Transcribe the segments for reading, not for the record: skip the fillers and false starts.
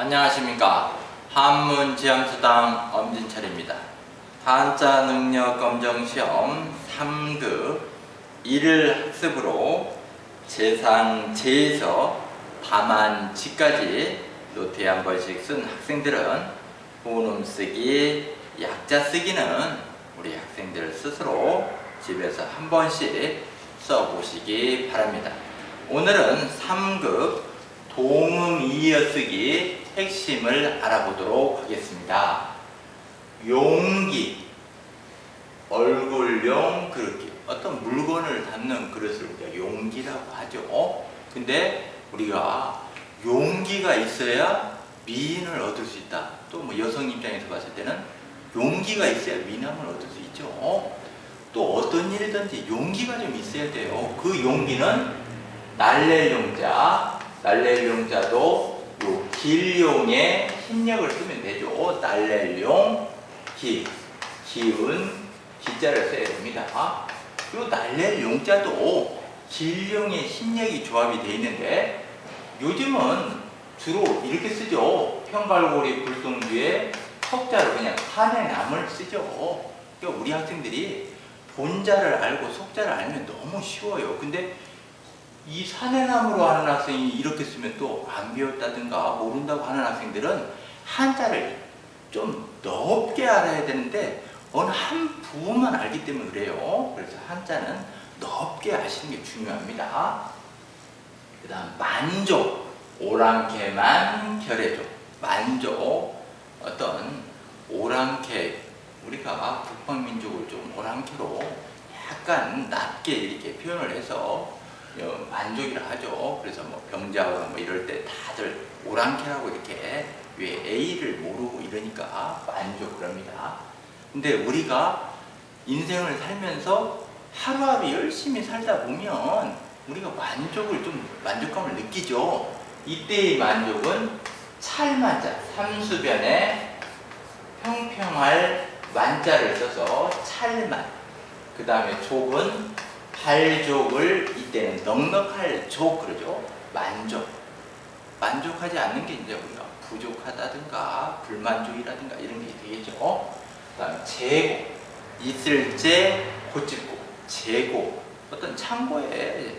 안녕하십니까. 한문지함수당 엄진철입니다. 한자 능력 검정 시험 3급 1을 학습으로 제3, 제 에서 다만 지까지 노트에 한 번씩 쓴 학생들은 본음 쓰기, 약자 쓰기는 우리 학생들 스스로 집에서 한 번씩 써보시기 바랍니다. 오늘은 3급 동음 이어쓰기 핵심을 알아보도록 하겠습니다. 용기, 얼굴용 그릇기, 어떤 물건을 담는 그릇을 우리가 용기라고 하죠. 근데 우리가 용기가 있어야 미인을 얻을 수 있다. 또 뭐 여성 입장에서 봤을 때는 용기가 있어야 미남을 얻을 수 있죠. 또 어떤 일이든지 용기가 좀 있어야 돼요. 그 용기는 날랠 용자, 날랠 용자도 요 길용의 힘력을 쓰면 되죠. 날랠 용, 기운, 기자를 써야 됩니다. 요 날랠 용자도 길용의 힘력이 조합이 되어 있는데 요즘은 주로 이렇게 쓰죠. 평갈고리 불송주에 석자로 그냥 산해남을 쓰죠. 그러니까 우리 학생들이 본자를 알고 속자를 알면 너무 쉬워요. 근데 이 산해남으로 하는 학생이 이렇게 쓰면 또 안 배웠다든가 모른다고 하는 학생들은 한자를 좀 넓게 알아야 되는데 어느 한 부분만 알기 때문에 그래요. 그래서 한자는 넓게 아시는 게 중요합니다. 그 다음 만족, 오랑캐만 결해줘. 만족, 어떤 오랑캐, 우리가 북방민족을 좀 오랑캐로 약간 낮게 이렇게 표현을 해서 만족이라 하죠. 그래서 뭐 병자호랑 뭐 이럴 때 다들 오랑캐라고 이렇게 왜 A를 모르고 이러니까 만족 그럽니다. 근데 우리가 인생을 살면서 하루하루 열심히 살다 보면 우리가 만족감을 느끼죠. 이때의 만족은 찰만자, 삼수변에 평평할 만자를 써서 찰만. 그 다음에 족은 발족을 이때는 넉넉할 족 그러죠. 만족하지 않는 게 이제 우리가 부족하다든가 불만족이라든가 이런 게 되겠죠. 그 다음에 재고, 있을제 고집고, 재고, 어떤 창고에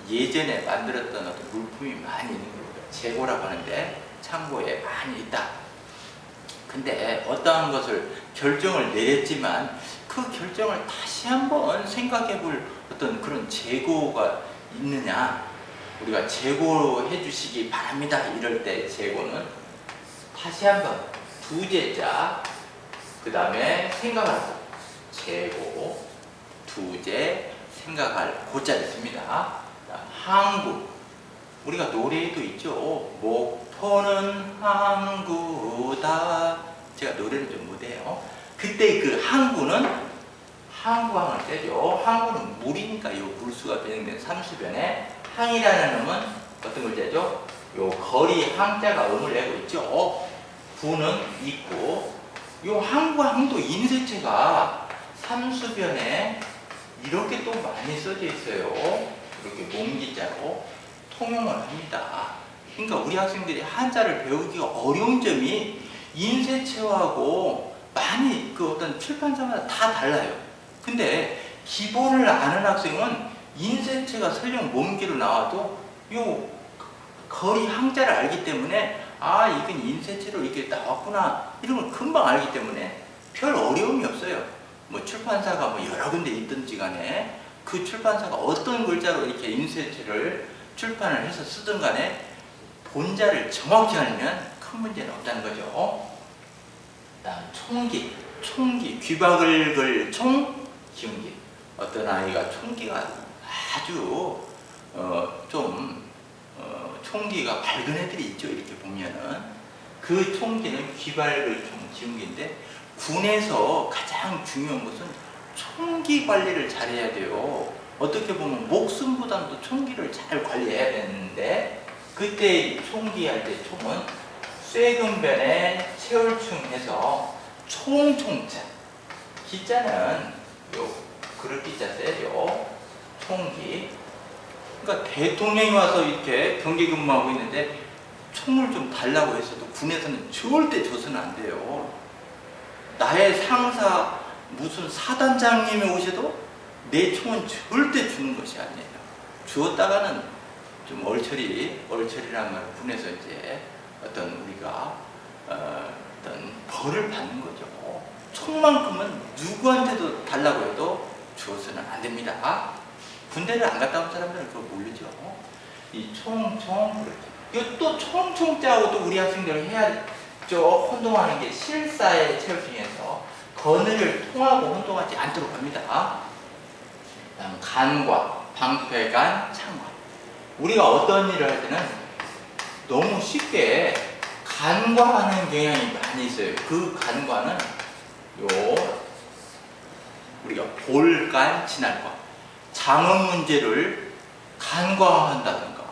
예전에 만들었던 어떤 물품이 많이 있는 겁니다. 재고라고 하는데 창고에 많이 있다. 근데 어떠한 것을 결정을 내렸지만 그 결정을 다시 한번 생각해 볼 어떤 그런 재고가 있느냐, 우리가 재고해 주시기 바랍니다. 이럴 때 재고는 다시 한번 두제자, 그 다음에 생각하고 재고, 두제, 생각할 고자를 씁니다. 항구, 우리가 노래에도 있죠. 목포는 항구다. 제가 노래를 좀 못해요. 그때 그 항구는 항구항을 떼죠. 항구는 물이니까 요 물수가 변형된 삼수변에 항이라는 놈은 어떤 글자죠? 요 거리 항자가 음을 내고 있죠. 부는 있고, 요 항구항도 인쇄체가 삼수변에 이렇게 또 많이 써져 있어요. 이렇게 몸기자로 통용을 합니다. 그러니까 우리 학생들이 한자를 배우기가 어려운 점이 인쇄체하고 많이 그 어떤 출판사마다 다 달라요. 근데 기본을 아는 학생은 인쇄체가 설령 몸기로 나와도 요 거리 항자를 알기 때문에 이건 인쇄체로 이렇게 나왔구나 이런 걸 금방 알기 때문에 별 어려움이 없어요. 뭐 출판사가 뭐 여러 군데 있든지 간에 그 출판사가 어떤 글자로 이렇게 인쇄체를 출판을 해서 쓰든 간에 본자를 정확히 알면 큰 문제는 없다는 거죠. 다음 총기, 귀박을 걸 총, 기운기. 어떤 아이가 총기가 아주 총기가 밝은 애들이 있죠. 이렇게 보면은 그 총기는 귀박을 총, 기운기인데 군에서 가장 중요한 것은 총기 관리를 잘해야 돼요. 어떻게 보면 목숨보다도 총기를 잘 관리해야 되는데 그때 총기 할 때 총은 쇠금변에 채울충해서 총총자, 기자는 요 그릇 기자 써야죠. 총기. 그러니까 대통령이 와서 이렇게 경계 근무하고 있는데 총을 좀 달라고 했어도 군에서는 절대 줘서는 안 돼요. 나의 상사 무슨 사단장님이 오셔도 내 총은 절대 주는 것이 아니에요. 주었다가는 좀 얼처리란 말 군에서 이제 어떤 우리가 어떤 벌을 받는 거죠. 총만큼은 누구한테도 달라고 해도 주어서는 안 됩니다. 군대를 안 갔다 온 사람들은 그걸 모르죠. 이 총, 그렇게. 또 총자하고 또 우리 학생들은 해야죠. 혼동하는 게 실사의 체육 중에서 거느를 통하고 혼동하지 않도록 합니다. 다음 간과, 방패간, 창과. 우리가 어떤 일을 할 때는 너무 쉽게 간과하는 경향이 많이 있어요. 그 간과는 우리가 볼간, 진할과. 장언 문제를 간과한다든가,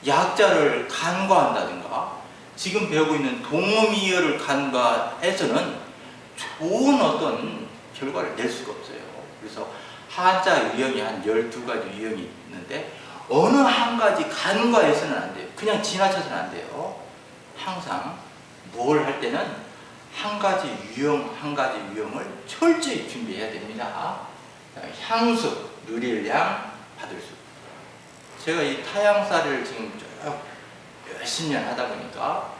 약자를 간과한다든가, 지금 배우고 있는 동음이어를 간과해서는 좋은 어떤 결과를 낼 수가 없어요. 그래서 한자 유형이 한 12가지 유형이 있는데 어느 한 가지 간과해서는 안 돼요. 그냥 지나쳐서는 안 돼요. 항상 뭘 할 때는 한 가지 유형을 철저히 준비해야 됩니다. 향수, 누릴 향, 받을 수. 제가 이 타향사를 지금 쭉 몇십 년 하다 보니까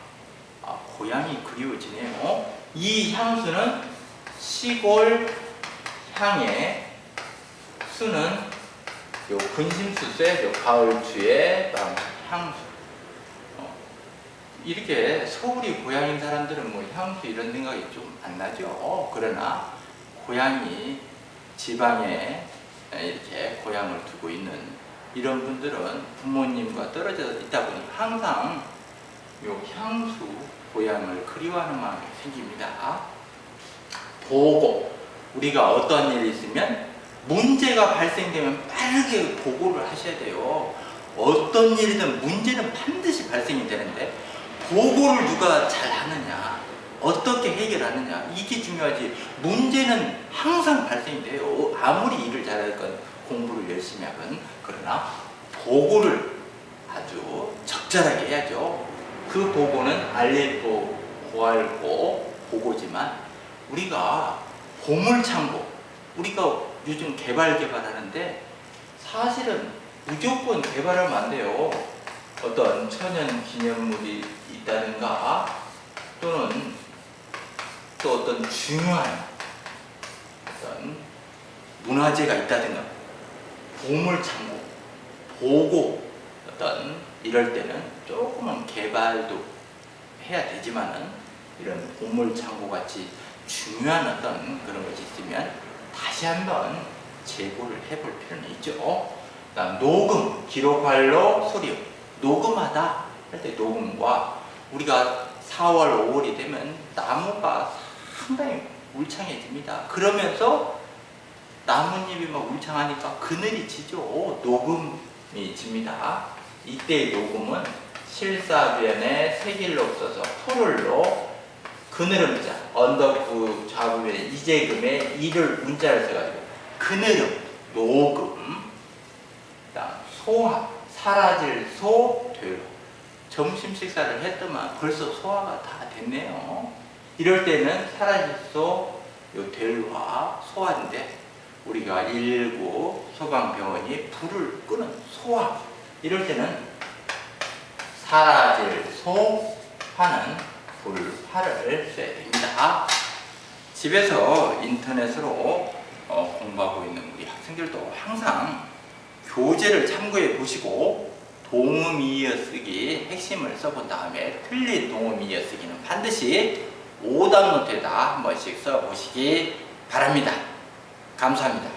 고향이 그리워지네요. 이 향수는 시골 향에, 수는 요 근심수세, 요 가을추의 향수. 이렇게 서울이 고향인 사람들은 뭐 향수 이런 생각이 좀 안 나죠. 그러나 고향이 지방에 이렇게 고향을 두고 있는 이런 분들은 부모님과 떨어져 있다 보니 항상 요 향수, 고향을 그리워하는 마음이 생깁니다. 보고, 우리가 어떤 일이 있으면 문제가 발생되면 빠르게 보고를 하셔야 돼요. 어떤 일이든 문제는 반드시 발생이 되는데 보고를 누가 잘 하느냐, 어떻게 해결하느냐, 이게 중요하지. 문제는 항상 발생이 돼요. 아무리 일을 잘하건 공부를 열심히 하건. 그러나 보고를 아주 적절하게 해야죠. 그 보고는 알레포, 고알고 보고지만 우리가 보물창고, 우리가 요즘 개발하는데 사실은 무조건 개발하면 안 돼요. 어떤 천연 기념물이 있다든가 또는 또 어떤 중요한 어떤 문화재가 있다든가 보물창고, 보고 어떤 이럴 때는 조금은 개발도 해야 되지만은 이런 보물창고 같이 중요한 어떤 그런 것이 있으면 다시 한번 재고를 해볼 필요는 있죠. 그다음 녹음, 기록할로 소리요. 녹음하다 할 때 녹음과 우리가 4월, 5월이 되면 나무가 상당히 울창해집니다. 그러면서 나뭇잎이 막 울창하니까 그늘이 지죠. 녹음이 집니다. 이때의 녹음은 실사변에 색일로 써서 푸를로 그늘음 자, 언덕부 좌부변에 이재금에 이를 문자를 써가지고 그늘음, 녹음. 그다음 소화, 사라질 소, 되로. 점심 식사를 했더만 벌써 소화가 다 됐네요. 이럴 때는 사라질 소, 요 될화 소화인데 우리가 119 소방병원이 불을 끄는 소화, 이럴 때는 사라질 소, 화는 불화를 써야 됩니다. 집에서 인터넷으로 공부하고 있는 우리 학생들도 항상 교재를 참고해 보시고 동음 이어쓰기 핵심을 써본 다음에 틀린 동음 이어쓰기는 반드시 오답노트에다 한 번씩 써보시기 바랍니다. 감사합니다.